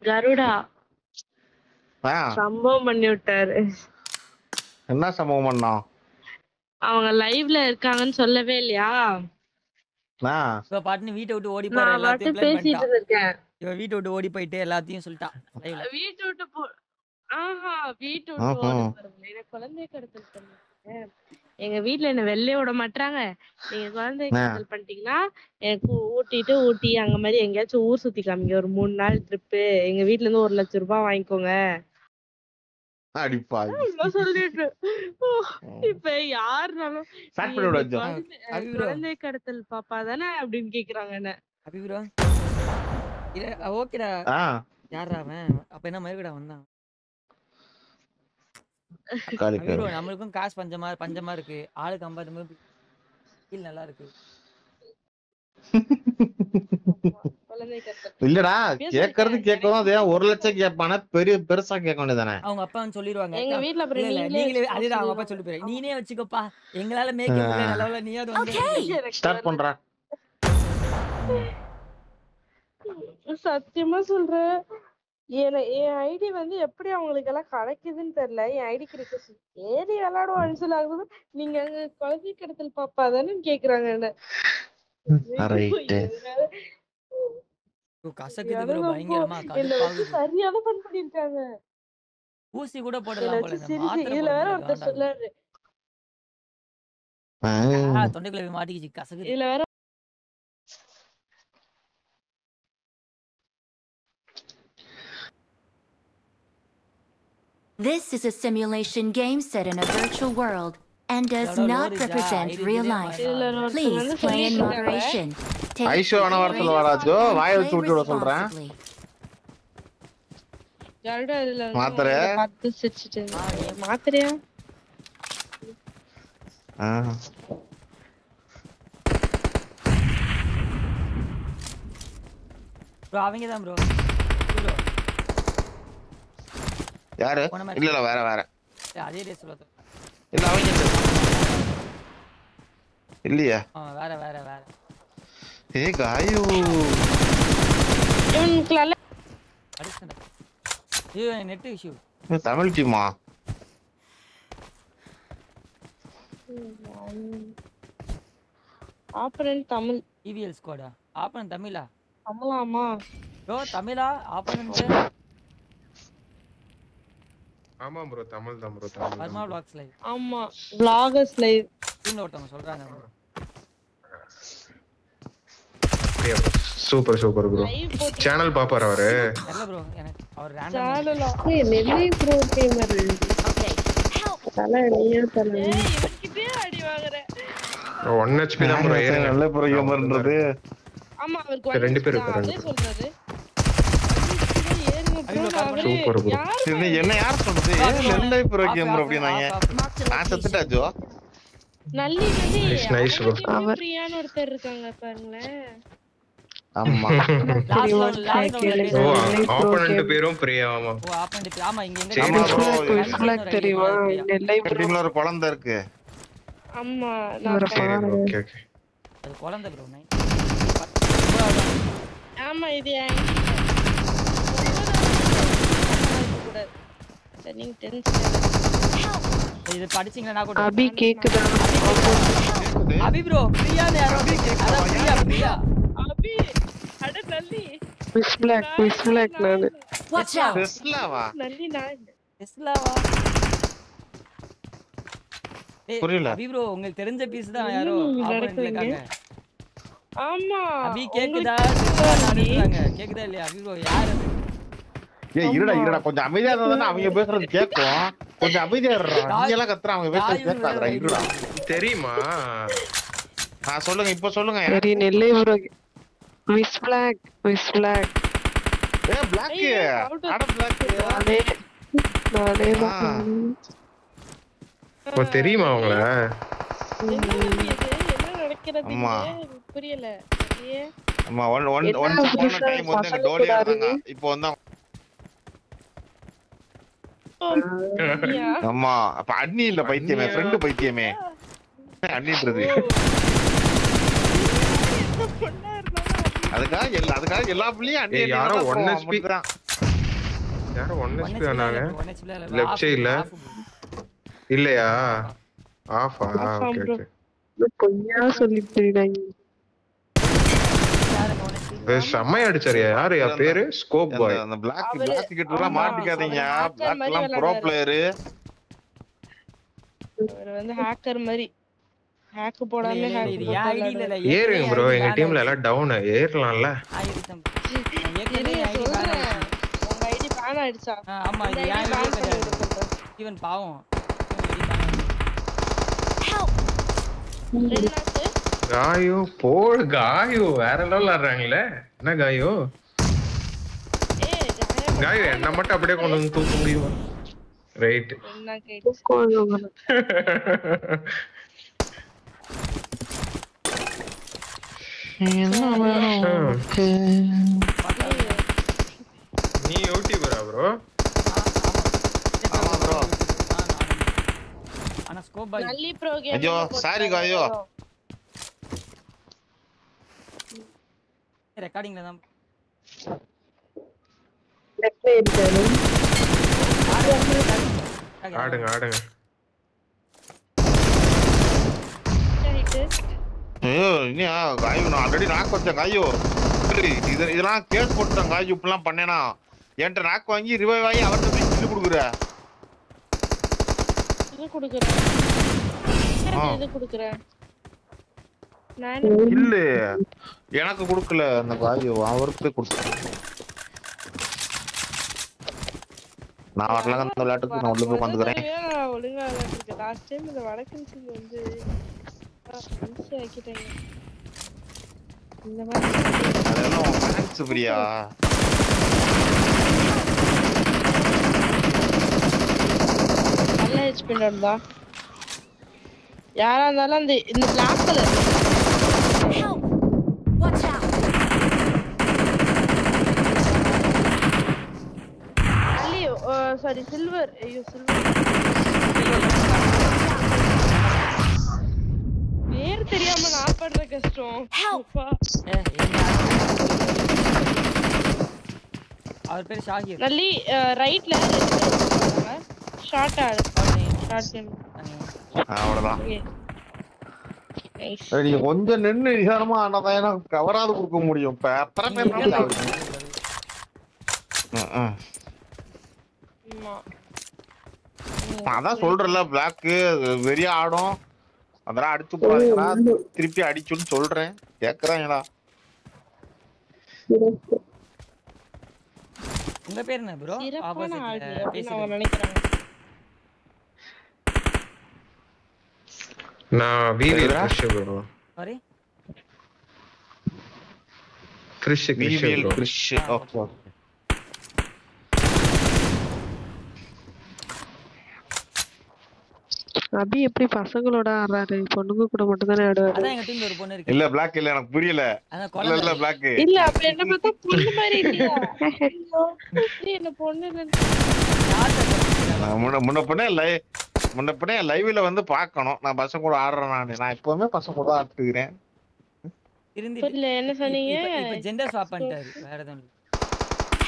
கருடா சம்பவம் பண்ணி விட்டாரு. என்ன சம்பவம் பண்ணா? அவங்க லைவ்ல இருக்காங்கன்னு சொல்லவே இல்லையா? இப்ப பாட்டுன்னு வீட்டை விட்டு ஓடி போற எல்லாத்தையும் பேசிட்டு இருக்கேன். இவ வீட்டை விட்டு ஓடி போயிட்டு எல்லாத்தையும் சொல்லிட்டா. வீட்டை விட்டு வீட்டு விட்டு எனக்கு குழந்தை கடத்தல் பண்ணீங்க. எங்க வீட்டுல என்ன வெளியே விட மாட்டாங்க. நீங்க குழந்தை கடத்தல் பண்ணிட்டீங்கன்னா எனக்கு ஊட்டி அங்க மாதிரி எங்கேயாச்சும் ஊர் சுத்தி காமிங்க. ஒரு 3 நாள் ட்ரிப்பு எங்க வீட்டுல இருந்து 1 லட்சம் ரூபாய் வாங்கிக்கோங்க. சொல்லிட்டு இப்ப யாருனாலும் குழந்தை கடத்தல் பாப்பா தானே அப்படின்னு கேக்குறாங்க என்ன. ஓகேடா யாரா அவன்? அப்ப என்ன மறுகடா வந்தான்? நம்மளுக்கும் காசு பஞ்சமா இருக்கு. ஆளுக்கு 50 நல்லா இருக்கு. இல்லடா கேக்குறது கேட்கவும் அதே 1 லட்சம் கேட்பானே. பெருசா கேட்க வேண்டியதானே? அவங்க அப்பா சொல்லிடுவாங்க. எங்க வீட்ல அப்புறம் நீங்களே அதுதான் அவங்க அப்பா சொல்லி போறேன். நீனே வச்சுக்கோப்பா எங்களால மேக்கப் பண்ண நல்லவள நீயாவது வந்து ஸ்டார்ட் பண்றா. சத்தியமா சொல்றேன். என் ஐடி வந்து எப்படி அவங்களுக்கு எல்லாம் கிடைக்குதுன்னு தெரியல. என் ஐடிக்கு ரிக்வெஸ்ட் ஏறி விளையாடுவோம் அன்சல் ஆகுது. நீங்க குழந்தை கடத்தல் பாப்பா தானே கேக்குறாங்க என்ன. சரியான பண் பண்ணிருக்காங்க. ஊசி கூட போடலாம் போல. இதுல வேற ஒருத்தர் சொல்லாரு தொண்டைக்குள்ள மாட்டிக்கிச்சு கசகுது. இதுல வேற This is a simulation game set in a virtual world and does not represent real life. Please play in moderation. ஐஷோ ஆன வாரத்துல வாடாஜோ வாயை வச்சு விட்டு சொல்றேன். ஜல்டா இதுல மாத்திரை பார்த்து சிரிச்சிட்டு மாத்திரையா? ப்ரோ அவங்க தான் ப்ரோ. யாரு? இல்ல இல்ல வேற வேற. அதே ரேஸ் சொல்லுது. இல்ல அவங்க இல்லையா? வேற வேற வேற. ஏய் காயு. இவனுக்குள்ள அடிச்சன. இது நெட் இஷ்யூ. தமிழ் டீமா? ஆப்பரன் தமிழ். EVL ஸ்குவாடா? ஆப்பரன் தமிழா? தமிழாமா? ப்ரோ தமிழா? ஆப்பரன் ஆமா ப்ரோ தமிழ் தான் bro Tamil. Varma vlogs live. ஆமா vloggers லைவ். டீம்ல ஒருத்தவங்க சொல்றாங்க. Super super bro. சேனல் பாப்பாரு அவரு? இல்ல ப்ரோ எனக்கு அவர் ரேண்டம் சேனலா? ஏய் நெல்லை ப்ரோ கேமர். Okay help. தல நீயே தல. ஏய் இவன்கிட்டே அடி வாங்குற. 1 HP தான் ப்ரோ. நல்ல ப்ரோ கேமர்ன்றது. ஆமா அவருக்கு ரெண்டு பேர் இருக்காங்க சொல்றாரு. Super bro. என்ன யார் சொல்றது? நல்ல ப்ரோ கேமர் அப்படினாங்க. நான் செத்துட்டாஜோ. நல்லி வந்து நைஸ் ப்ரோ. பிரியான்னு ஒருத்தர் இருக்காங்க பாருங்களே. ஆமா ஆப்போனன்ட் பேரும் பிரியா. ஆமா ஓ ஆப்போனன்ட் ஆமா இங்க எங்க ஃபிளாக் தெரியுமா? நெல்லை டீம்ல ஒரு குழந்தை இருக்கு. ஆமா நான் ஓகே ஓகே. அது குழந்தை ப்ரோ. ஆமா இது நீங்க இது படிச்சீங்களா? நான் கூட அபி கேக்குதா? அபி ப்ரோ பிரியான்னு யாரோ கேக்குதா? பிரியா அபி அட நல்லி மிஸ் பிளாக் நானு. Watch out. டெஸ்லாவா? நல்லி நான் டெஸ்லாவா? புரியல. அபி ப்ரோ உங்களுக்கு தெரிஞ்ச பீஸ் தான் யாரோ ஆப்போனன்ட்ல இருக்காங்க. ஆமா அபி கேக்குதா? சொல்றாங்க கேக்குதா இல்லையா? அபி ப்ரோ யார் அது? ஏய் இருடா கொஞ்சம் அமைதியா இருந்தா அவங்க பேசுறது கேக்கும். கொஞ்சம் அமைதியா இருடா. நீ எல்லாம் கத்துற அவங்க பேசுறது கேட்காதடா. இருடா. தெரியுமா? சொல்லுங்க இப்போ சொல்லுங்க. சரி நெல்லை ப்ரோ மிஸ் பிளாக். ஏய் பிளாக். அட பிளாக். நானே ஓ தெரியுமா அவங்கள? என்ன நடக்கிறது புரியல. அம்மா ஒன் டைம் வந்து டோலியா இருந்தாங்க. இப்போ வந்து அம்மா அப்ப அண்ணி இல்ல பைத்தியமே, ஃப்ரெண்ட் பைத்தியமே. அண்ணின்றது அதுக்காக எல்லா புள்ளியும் அண்ணி. யாரோ 1 HP ஆனாங்க லெஃப்ட் சைடுல இல்லையா? ஆஃபா? Okay okay. பொய்யா சொல்லிட்டீங்க. செம்மையா அடிச்சாரியா? யாரு பேரு? Scope boy. அந்த பிளாக் கிட்ட எல்லாம் மாட்டிக்காதீங்க. பிளாக் எல்லாம் ப்ரோ பிளேயர். அவர் வந்து ஹேக்கர் மாதிரி ஹேக் போடாம ஹேக் ஏறுங்க ப்ரோ. எங்க டீம்ல எல்லாம் டவுன். ஏறலாம்ல. உங்க ஐடி பேன் ஆயிடுச்சா? ஆமா இது ஏன் ஈவன் பாவம். காயோ போடு காயோ வேற லெவல்ல ஆடுறாங்களே. என்ன காயோ? காயோ என்ன மட்டும் அப்படியே கொண்டு வந்து தூக்க முடியுமா? ரைட். நீ யூடியூபரா ப்ரோ? ஆமா ப்ரோ. ஆனா ஸ்கோப் பாய் நல்லி ப்ரோ கேம். ஐயோ சாரி காயோ. ரெக்கார்டிங்ல தான் லெஃப்ட்ல இருக்காரு. ஆடுங்க ஐயோ இனியா காயோ நான் ஆல்ரெடி நாக் வச்சேன் காயோ. இதெல்லாம் கேஸ் போட்டுட்டேன் காயோ. இப்பெல்லாம் பண்ணேனா என்கிட்ட நாக் வாங்கி ரிவைவ் ஆகி அவர்கிட்ட போய் கில்லு கொடுக்குற. இது குடுக்குறேன். இல்ல எனக்கு கொடுக்கல அந்த காயோ அவருக்கு கொடுத்தேன். நான் வரலங்க அந்த விளையாட்டுக்கு நான் உள்ள போய் உட்காந்துக்கிறேன். ஒழுங்கா விளையாட்டுருக்கு. லாஸ்ட் டைம் இந்த வடக்கன் சிங் வந்து மிஸ் ஆக்கிட்டாங்க. இந்த மாதிரி அதெல்லாம் மேட்ச் பிரியா. நல்ல ஹெச்பி இருந்தா யாரா இருந்தாலும் அந்த இந்த பிளாக் கலர் Watch out! அல்லியோ சாரி சில்வர். ஐயோ சில்வர் பேர் தெரியாம நான் படுற கஷ்டம். அப்பா. அவர் பேர் ஷாகிர். நல்லி ரைட்ல ஷார்ட் ஆடு. Short game. அவ்வளவுதான். நைஸ். நீங்க கொஞ்சம் நின்னு நிதானமா ஆனாதான் எனக்கு கவராது கொடுக்க முடியும். அதான் சொல்றேன்ல பிளாக் வெறியா ஆடும். அதெல்லாம் அடிச்சு போறாங்களா திருப்பி அடிச்சுன்னு சொல்றேன். கேக்குறாங்களா? உங்க பேர் என்ன ப்ரோ? சிறப்பான ஆள் ஆப்போசிட்ல நான் நினைக்கிறேன். நான் VVL Krish bro. Sorry Krish VVL bro. Krish. Okay Abhi எப்படி பசங்களோட ஆடுறாரு? பொண்ணுங்க கூட மட்டும் தானே ஆடுவாரு. அதான் எங்க டீம்ல ஒரு பொண்ணு இருக்கு. இல்ல பிளாக் இல்ல எனக்கு புரியல. அதான் இல்ல குழந்தை. இல்ல பிளாக் இல்ல அப்ப என்ன பார்த்தா பொண்ணு மாதிரி இல்லையா? என்ன பொண்ணு முன்ன பின்ன லைவ்ல வந்து பாக்கணும். நான் பசங்க கூட ஆடுறேன். நான் எப்பவுமே பசங்க கூட ஆட்டுக்கிறேன். இருந்து இல்ல என்ன சொன்னீங்க? இப்ப ஜெண்டர் ஸ்வாப் பண்ணிட்டாரு. வேற எதுவும் இல்ல.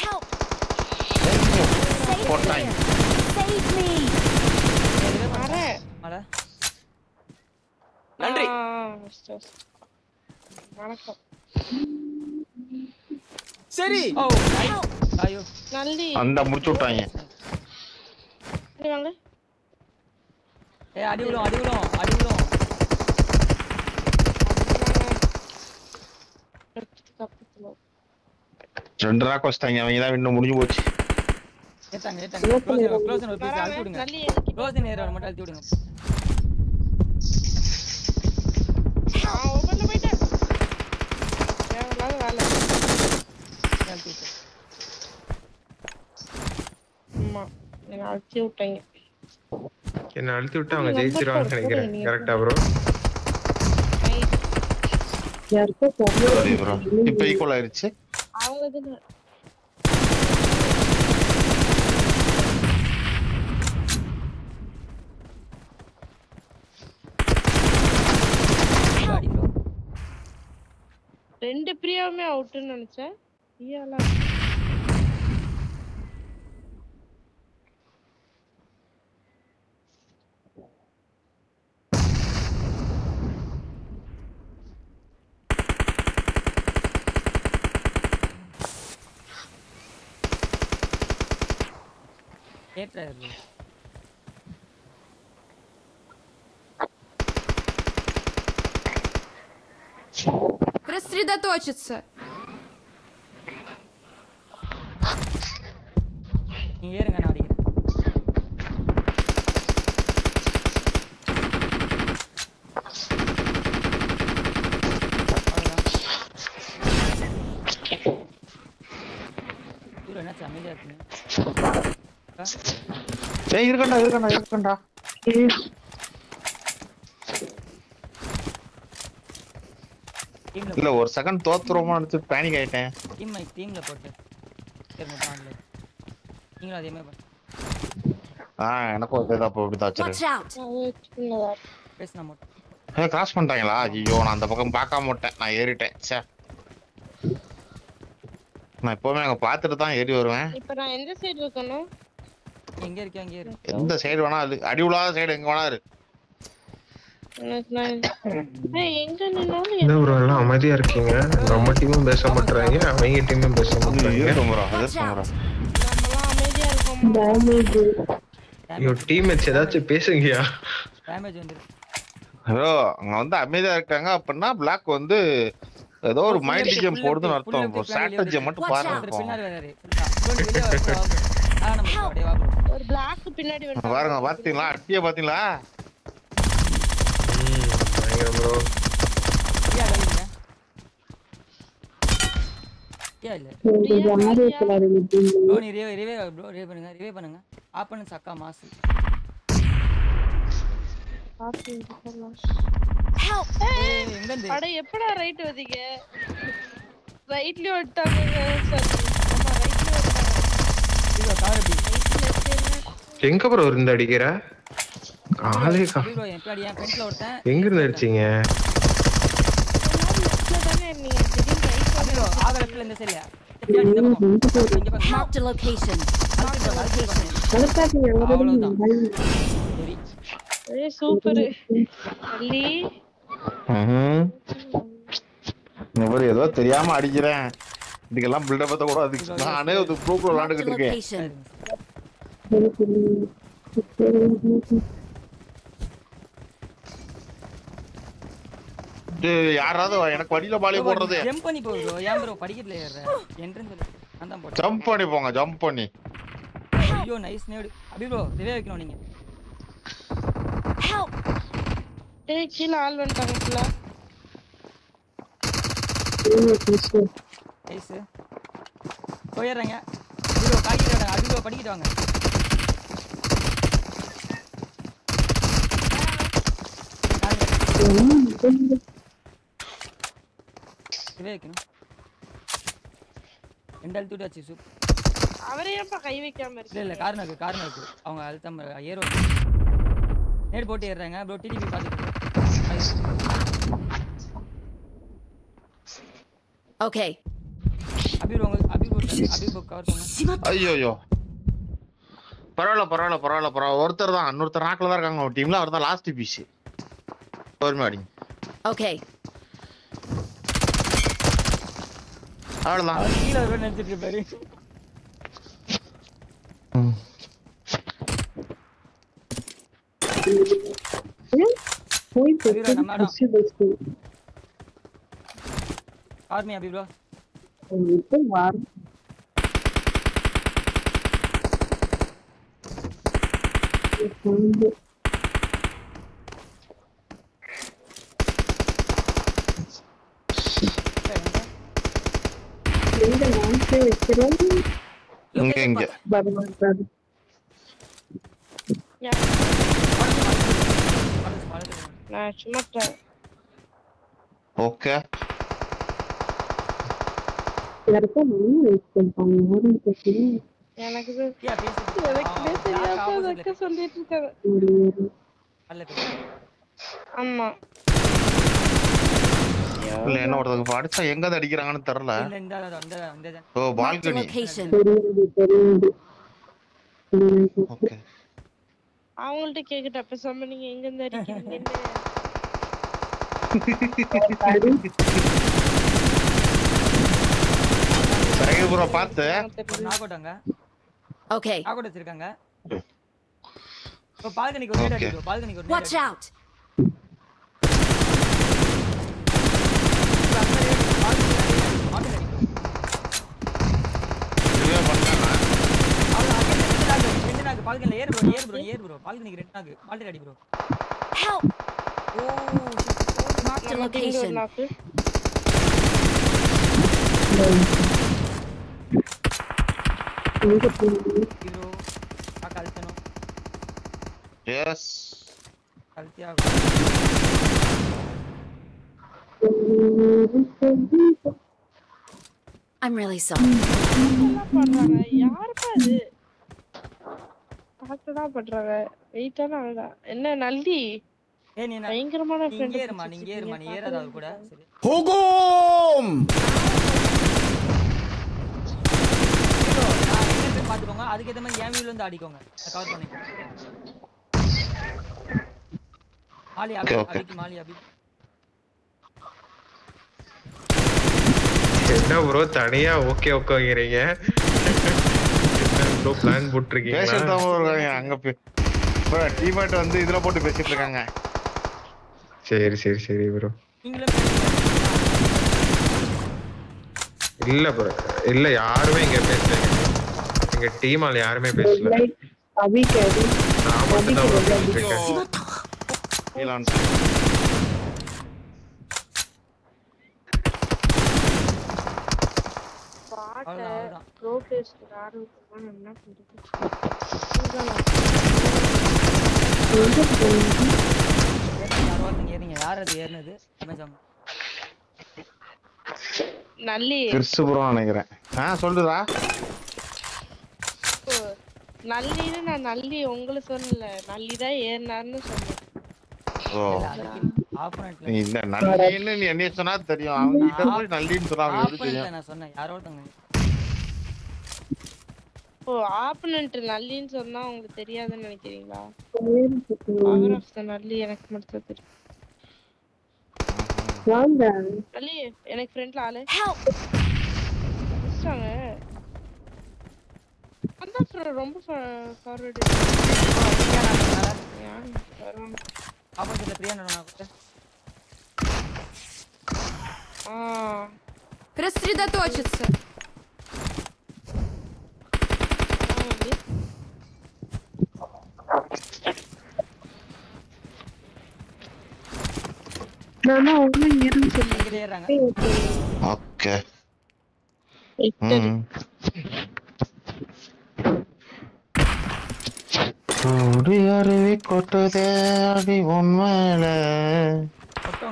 Help! போட்டாங்க. Save me! மழை. நன்றி. வணக்கம். சரி. ஓ ஐயோ நல்லி அந்த முடிச்சு விட்டாங்க. வாங்க. அடி விடும் அடி விடும் அடி விடும். ரெண்டு ராக் வச்சிட்டாங்க. அவங்க தான் இன்னும் முடிஞ்சு போச்சு. ஏத்தாங்க ஏத்தாங்க. க்ளோஸ் ஒரு பீஸ் அழுத்தி விடுங்க. நல்லி க்ளோஸ் நேரா மட்டும் அழுத்தி விடுங்க. ஓபன்ல போய்ட்டேன். தேவலாத வேலை. அழுத்தி விட்டு. அம்மா என்ன அழுத்தி விட்டாங்க. என்ன அழுத்தி விட்டு அவங்க ஜெயிச்சிருவாங்கன்னு நினைக்கிறேன். கரெக்டா ப்ரோ? சரி ப்ரோ. இப்போ ஈக்குவல் ஆயிருச்சு. அவங்க அடி ப்ரோ. ரெண்டு பிரியாவுமே அவுட்னு நினைச்சேன். பிரியால கேட்றாரு. Рассредоточиться. நீங்க ஏறுங்க நான் அடிக்கிறேன். இவரு என்ன அமைதியா இருக்குங்க. ஏய் இருக்கண்டா. டீம்ல இல்ல ஒரு செகண்ட் தோத்துறோமா நினைச்சு பேனிக் ஆயிட்டேன். டீம்ல போட்டு சரி மட்டும் ஆன்ல. நீங்களும் அதே மாதிரி பண்ணு. எனக்கும் அதே தான் இப்படி Watch தாச்சரு. out! பேசினா மட்டும். கிராஸ் பண்ணிட்டாங்களா? ஐயோ நான் அந்த பக்கம் பார்க்காம விட்டேன். நான் ஏறிட்டேன். சே நான் எப்பவுமே அங்க பாத்துட்டு தான் ஏறி வருவேன். இப்ப நான் எந்த சைடு இருக்கணும்? எங்க இருக்கே அங்க இரு. எந்த சைடு வேணா அடி உலாத சைடு எங்க வேணா இரு. எங்க நின்னாலும் என்ன ப்ரோ எல்லாம் அமைதியா இருக்கீங்க? நம்ம டீமும் பேச மாட்டறாங்க, அவங்க டீமும் பேச மாட்டறாங்க. நம்மலாம் அமைதியா இருக்கோம். யோ டீம்மேட்ஸ் ஏதாச்சும் பேசுங்கயா. டேமேஜ் வந்துரு. ப்ரோ அங்க வந்து அமைதியா இருக்காங்க அப்படின்னா பிளாக் வந்து ஏதோ ஒரு மைண்ட் கேம் போடுதுன்னு அர்த்தம் ப்ரோ. ஸ்ட்ராட்டஜியை மட்டும் பாருங்க. பின்னாடி வராரு வெளியே வா ப்ரோ. ஒரு பிளாக் பின்னாடி வந்து பாருங்க பாத்தீங்களா அட்டிய பாத்தீங்களா ப்ரோ பண்ணுங்க ஆப் பண்ணு சக்கா மாசு அட எப்படா ரைட் வந்தீங்க ரைட்லயே விட்டாங்க சார் ஆமா ரைட்லயே விட்டாங்க எங்க ப்ரோ இருந்து அடிக்கிற ஆளே எங்க இருந்து அடிச்சீங்க Marked a location. சூப்பர் அள்ளி ஏதோ தெரியாம அடிக்கிறேன் இதுக்கெல்லாம் பில்டப் பத்த கூட அதுக்கு நானே ஒரு ப்ரோக்ராம் விளையாண்டுக்கிட்டு இருக்கேன். யாராவது எனக்கு வழியில பாலி போடுறது ஜம்ப் பண்ணி போ ப்ரோ. ஏன் ப்ரோ படிக்கல ஏற என்ட்ரன்ஸ் நான் தான் போறேன். ஜம்ப் பண்ணி போங்க ஜம்ப் பண்ணி. ஐயோ நைஸ் நேடு அபி ப்ரோ ரிவே வைக்கணும் நீங்க. ஏய் கீழ ஆள் வந்துட்டாங்க கீழ. நைஸ் போயிடுறாங்க ப்ரோ. காக்கிட்டாங்க அபி ப்ரோ படிக்கிட்டு வாங்க. ரிவே வைக்கணும். ரெண்டால் தூடி ஆச்சு சூப். அவரே ஏன்ப்பா கை வைக்காம இருக்கு? இல்ல காரணம் இருக்கு அவங்க அழுத்தம் ஏறோ நேடு போட்டு ஏறுறாங்க ப்ரோ. டிடிபி பாத்துட்டு ஓகே அபி ப்ரோ கவர் பண்ணுங்க. ஐயோ பரவாயில்ல ஒருத்தர் தான் இன்னொருத்தர் நாக்கில் தான் இருக்காங்க ஒரு டீம்ல. அவர் தான் லாஸ்ட் பீஸ். பொறுமை அடிங்க. ஓகே அவ்வளவுதான். கீழே ஒரு நினைச்சிட்டு இருப்பாரு. ஆர்மி அபி ப்ரோ இங்க நான் சும்மா ஓகே எனக்கு சொல்லிட்டு இருக்காங்க. ஆமா இல்ல என்ன ஒருத்தங்க படிச்சா எங்க அடிக்கிறாங்கன்னு தெரியல. ஓ பால்கனி. ஓகே அவங்கள்ட்ட கேக்கட்ட பேசாம நீங்க எங்க இருந்து அடிக்கிறீங்கன்னு. சரி ப்ரோ பாத்து நாகோட்டாங்க. ஓகே நாகோட் வச்சிருக்காங்க. இப்போ பால்கனிக்கு ஒரு நேரா அடிங்க. பால்கனிக்கு ஒரு வாட்ச் அவுட். பால்கனில ஏறு ப்ரோ பால்கனிக்கு ரெண்டு நாக்கு ஆல்ரெடி அடி bro. Help. Oh mark the location. Hero அகல்தனோ. எஸ் கல்தியா. I'm really sorry. பண்றாங்க யாருப்பா இது? பாத்தடா பண்றாங்க. வெயிட்டான ஆளடா. என்ன நல்லி? ஏய் நீ பயங்கரமான ஃப்ரெண்ட். நீங்க ஏறுமா நீ ஏறாத அவ கூட. சரி. ஹுகும். பாத்துக்கோங்க. அதுக்கு ஏத்த மாதிரி ஏவில வந்து அடிக்கோங்க. கவர் பண்ணிக்கோங்க. மாலி அபிக்கு மாலி அபி. என்ன ப்ரோ தனியா ஓகே ஓகேங்கறீங்க? என்ன ப்ரோ பிளான் போட்டுருக்கீங்க? பேசிட்டு தான் இருக்காங்க அங்க ப்ரோ டீம்மேட் வந்து இதுல போட்டு பேசிட்டு இருக்காங்க. சரி சரி சரி ப்ரோ. நீங்களும் இல்ல ப்ரோ, இல்ல யாருமே இங்க பேசல. எங்க டீம் ஆல யாருமே பேசல. அபி கேடி நான் மட்டும் தான் பேசிட்டு இருக்கேன். ஈலான் பாட்ட ப்ரோ பேஸ்ட் ஆரம்பிச்சா என்ன பண்றது? யார் அது ஏறினது? அமேசான் நல்லி கிறிஸ்து ப்ரோ நினைக்கிறேன். சொல்லுடா. நல்லின்னு நான் நல்லி உங்களை சொல்லல, நல்லிதான் ஏறினார்னு சொன்னேன். ஓ ஆப்போனன்ட்ல இல்ல நல்லின்னு நீ என்ன சொன்னா தெரியும். அவங்க கிட்ட போய் நல்லின்னு சொன்னா அவங்களுக்கு எப்படி தெரியும்? நான் சொன்னேன் யாரோ ஒருத்தங்க. ஓ ஆப்போனன்ட் நல்லின்னு சொன்னா உங்களுக்கு தெரியாதுன்னு நினைக்கிறீங்களா? பவர் ஆஃப் தி நல்லி எனக்கு மட்டும் தெரியும். வாங்க நல்லி எனக்கு ஃப்ரெண்ட்ல ஆளு மிஸ்டாங்க. அந்த ரொம்ப ஃபார்வர்ட் ஆப்போசிட்ல பிரியா நடனா கூட. Рассредоточиться. நானா அவங்க ஏறுன்னு இங்க ஏறாங்க. ஓகே. ஓடி அருவி கொட்டுதே அடி உண்மையில.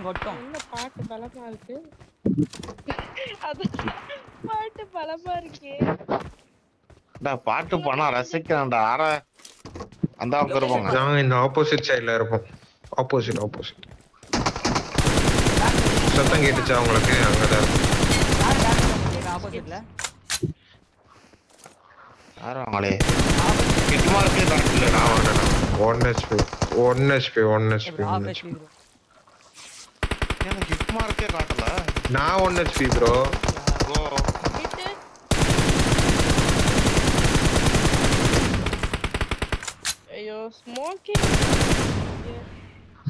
கொட்டும் என்ன பாட்டு பலமா இருக்கு. அது பாட்டு பலமா இருக்கே. பாட்டு போனா ரசிக்கிறேன்டா. அந்த பக்கம் இருப்பாங்க. நாங்க இந்த ஆப்போசிட் சைடுல இருப்போம். ஆப்போசிட் சத்தம் கேட்டுச்சா உங்களுக்கு? அங்கதான் இருக்கும். ஆப்போசிட்ல யாரும் வாங்களே கிட்மா இருக்கே கரெக்ட் இல்ல. நான் வரேன். 1 HP. எனக்கு கிட்மா இருக்கே காட்டல. நான் 1 HP ப்ரோ. ஓ ஐயோ ஸ்மோக்கிங்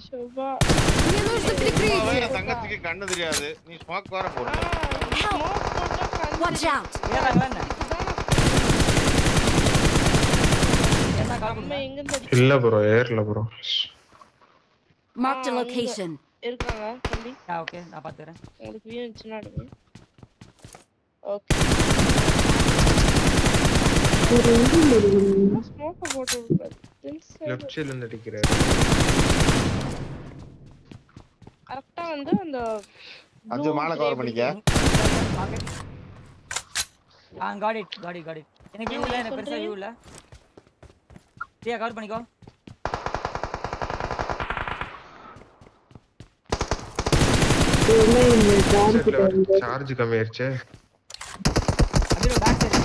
ஷோபா. Мне нужно прикрытие. தங்கத்துக்கு கண்ணு தெரியாது. நீ ஸ்மோக் வர போற. Watch out. ஏறாங்க என்ன நம்ம எங்க இருந்து இல்ல ப்ரோ, ஏர்ல ப்ரோ. Marked a location. இருக்காங்க தம்பி. ஓகே நான் பாத்துறேன். உங்களுக்கு வியூ இருந்துச்சுனா அடுங்க. ஓகே ஸ்மோக் போட்டு லெஃப்ட் சைடுல இருந்து அடிக்கிறாரு. கரெக்ட்டா வந்து அந்த அஞ்சு மாலை கவர் பண்ணிக்க. Got it. எனக்கு வியூ இல்ல, எனக்கு பெருசா வியூ இல்ல. பிரியா கவர் பண்ணிக்கோ. சார்ஜ் கம்மியாயிருச்சு. அப்படியே பேக் சைடு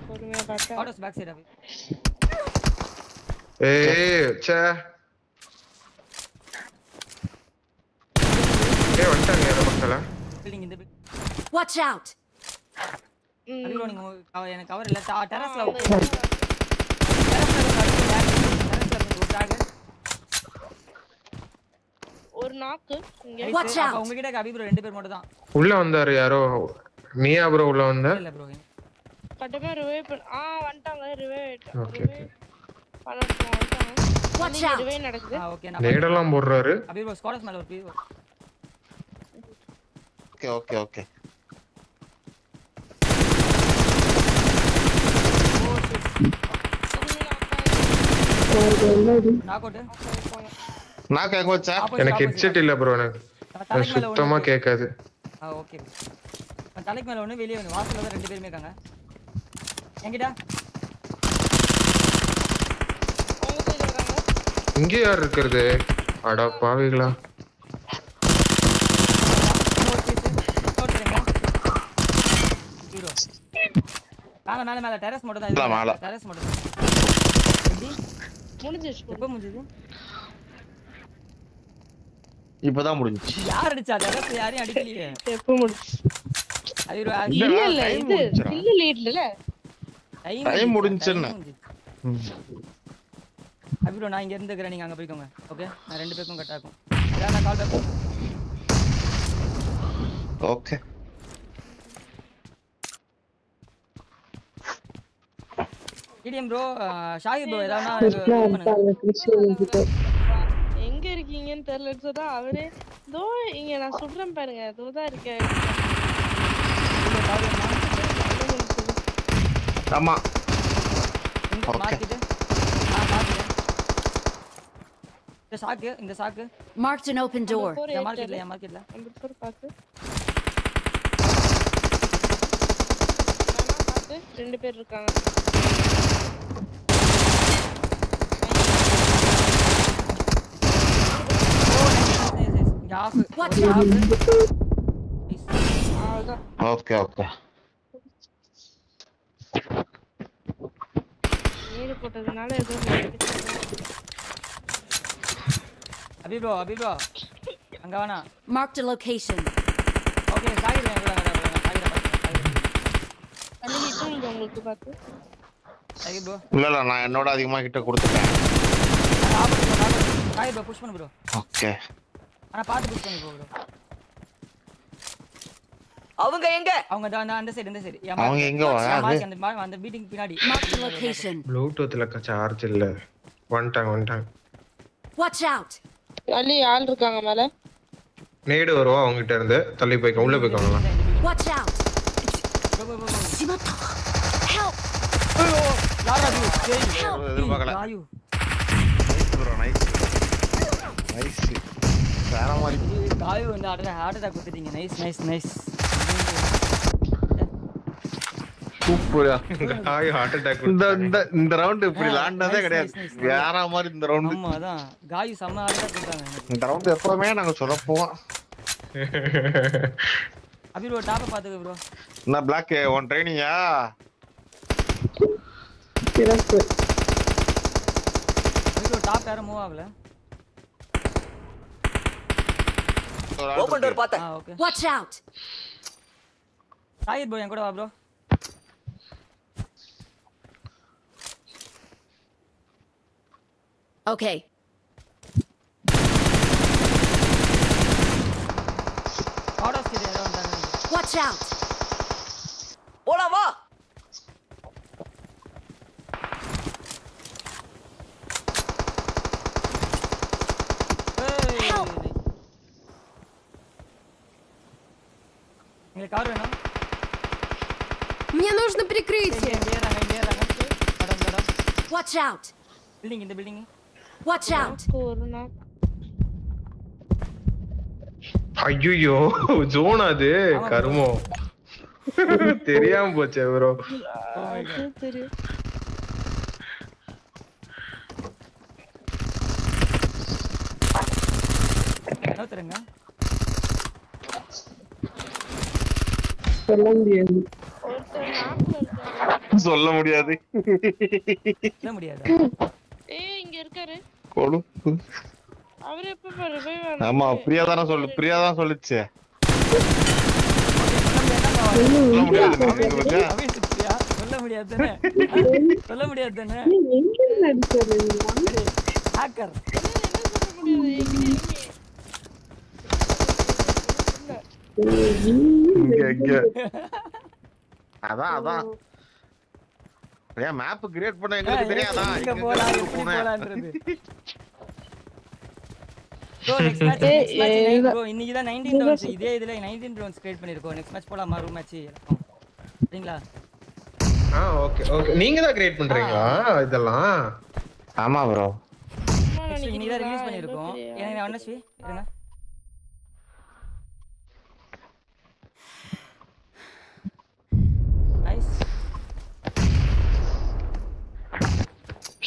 பொறுமையா பார்த்தா ஆட்டோஸ் பேக் சைடு அப்படியே. ஏய் ச்சே. வந்துட்டாங்க யாரோ மக்களா. பில்டிங் இந்த Watch out. அப்படியே நீங்க எனக்கு கவர் இல்ல. டெரஸ்ல ஒரு நாக்கு இங்க. Watch out. உங்க கிட்ட அபி ப்ரோ 2 பேர் மட்டும் தான் உள்ள வந்தாரு யாரோ. நீயா ப்ரோ உள்ள வந்த? இல்ல ப்ரோ கட்டமா ரிவைவ் வந்துட்டாங்க. Revive okay okay. வந்துட்டாங்க. Watch out. ரிவைவ் நடக்குது. ஓகே நான் நேடெல்லாம் போடுறாரு. அபி ப்ரோ ஸ்குவாட்ஸ் மேல ஒரு பீ. ஓகே நான் கேக்க வச்சா எனக்கு ஹெட்செட் இல்ல ப்ரோ. எனக்கு சுத்தமா கேட்காது. ஓகே தலைக்கு மேல ஒண்ணு வெளிய வந்து வாசல்ல தான் 2 பேருமே இருக்காங்க. எங்கடா இங்க யார் இருக்குது? அட பாவிகளா. மேல டெரஸ் மட்டும் தான். டெரஸ் மட்டும் தான். முடிஞ்சிச்சு. எப்ப முடிஞ்சது? இப்பதான் முடிஞ்சிச்சு. யார் அடிச்சா? டெரஸ் யாரையும் அடிக்கலையே. எப்ப முடிஞ்சிச்சு? ஐயோ இல்ல இது சிங்கிள் லீட்ல டைம் முடிஞ்சுன்னு. அபிப்ரோ நான் இங்க இருந்து இருக்கறேன், நீங்க அங்க போய்க்கோங்க. ஓகே, நான் 2 பேருக்கும் கட் ஆகும். நான் கால் பேக் பண்ணுறேன். Okay. TDM bro, Shahid bro ஏதாவது எங்க இருக்கீங்கன்னு தெரியலன்னு சொன்னா அவரே தோ இங்க நான் சொல்றேன் பாருங்க, தோதான் இருக்கேன். ஆமா மார்க்கெட் இந்த சாக்கு Marked an open door. மார்க்கெட்ல பாத்து 2 பேர் இருக்காங்க. Okay okay. நேடு போட்டதுனால ஏதோ அபி ப்ரோ அங்க வானா. Marked a location. ஓகே, சாகித் எங்க வர அன்னைக்கு தூங்க உங்களுக்கு பாத்து. சாகித் ப்ரோ இல்ல நான் என்னோட அதிகமா கிட்ட கொடுத்துட்டேன். சாகித் ப்ரோ புஷ் பண்ணு ப்ரோ. ஓகே, انا பாத்து புஷ் பண்ணு ப்ரோ. அவங்க எங்க? அவங்க அந்த சைடு. அவங்க எங்க வா? அந்த மீட்டிங் பின்னாடி. Marked a location. ப்ளூடூத்ல சார்ஜ் இல்ல. வந்துட்டாங்க. Watch out. அலி ஆள் இருக்காங்க மேல. நேடு வருவா அவங்க கிட்ட இருந்து. தள்ளி போய்க்க, உள்ள போய்க்கோங்க. Watch out. Help. யாரா நீ? எதிர்பார்க்கல. ராயு. நைஸ். வேற மாதிரி. ராயு வந்து ஹார்ட் அட்டாக் கொடுத்தீங்க. நைஸ். சூப்பரா. Rayu heart attack. இந்த ரவுண்ட் இப்படி லாண்டதே கிடையாது. வேற மாதிரி இந்த ரவுண்ட். ஆமா அதான். காயு செம்ம ஹார்ட் அட்டாக் கொடுத்தாங்க. இந்த ரவுண்ட் எப்பவுமே நாங்க சொதப்புவோம். அபி ப்ரோ டாப்ப பாத்துக்க ப்ரோ. நான் பிளாக் ஒன் ட்ரைனிங்கா? சிறப்பு. அபி ப்ரோ டாப் யாரும் மூவ் ஆகல. ஓபன் டோர் பாத்தேன். Okay. Watch out. Shahid bro என் கூட வா bro. Okay. Out of city around தான். Watch out. போடா வா. Мне кавер வேணும். Мне нужно прикрытие. Watch out. Building in the building. Watch out. ஐயோ ஜோன் அது கருமோ. தெரியாம போச்சே ப்ரோ. தெரியும். நோத்துறங்க. சொல்ல முடியாது. சொல்ல முடியாது. சொல்ல முடியாது. ஏய் இங்க இருக்காரு. கொடு. அவரே எப்ப பாரு போய் வா. ஆமா பிரியா தான் சொல்லுச்சு. சொல்ல முடியாது. சொல்ல முடியாது தானே. சொல்ல முடியாது தானே. எங்க நடிச்சது? ஹேக்கர். அதான் ஏன் மேப் கிரியேட் பண்ண எங்களுக்கு தெரியாதா? இங்க போலாம் எப்படி போலாம்ன்றது. ப்ரோ நெக்ஸ்ட் மேட்ச் ப்ரோ இன்னைக்கு தான் 19 ரவுண்ட்ஸ். இதே இதுல 19 ரவுண்ட்ஸ் கிரியேட் பண்ணிருக்கோம். நெக்ஸ்ட் மேட்ச் போலாமா? ரூம் மேட்ச் சரிங்களா? ஓகே. நீங்க தான் கிரியேட் பண்றீங்களா இதெல்லாம்? ஆமா ப்ரோ. இன்னைக்கு தான் ரிலீஸ் பண்ணிருக்கோம். எனக்கு அன்னஸ்வி இருங்க. நைஸ்.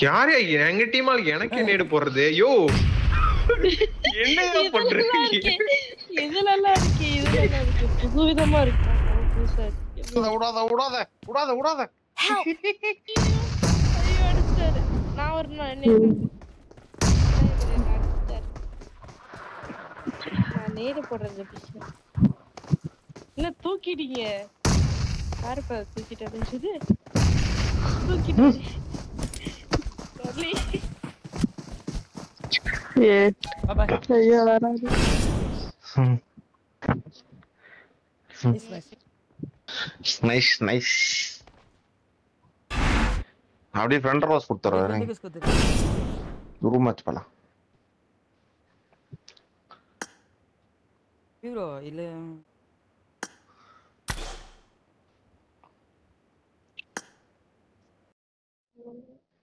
யாரே எங்க டீம் ஆளுக்கு எனக்கு நேடு போடுறது? ஐயோ என்னையா பண்றீங்க? இதெல்லாம் இருக்கு. புதுவிதமா இருக்கு. விடாத. ஐயோ அடிச்சாரு. நான் ஒரு நான் நேடு போடுறது என்ன தூக்கிட்டீங்க? யாருப்பா தூக்கிட்டது? தூக்கிட்டு Bye bye. ஐயோ வராது. Nice nice. அப்படியே ஃப்ரெண்ட் ரோஸ் கொடுத்துறேன். Friend kiss கொடுத்துரு. ரூம் மேட்ச் பண்ணலாம். bro இல்ல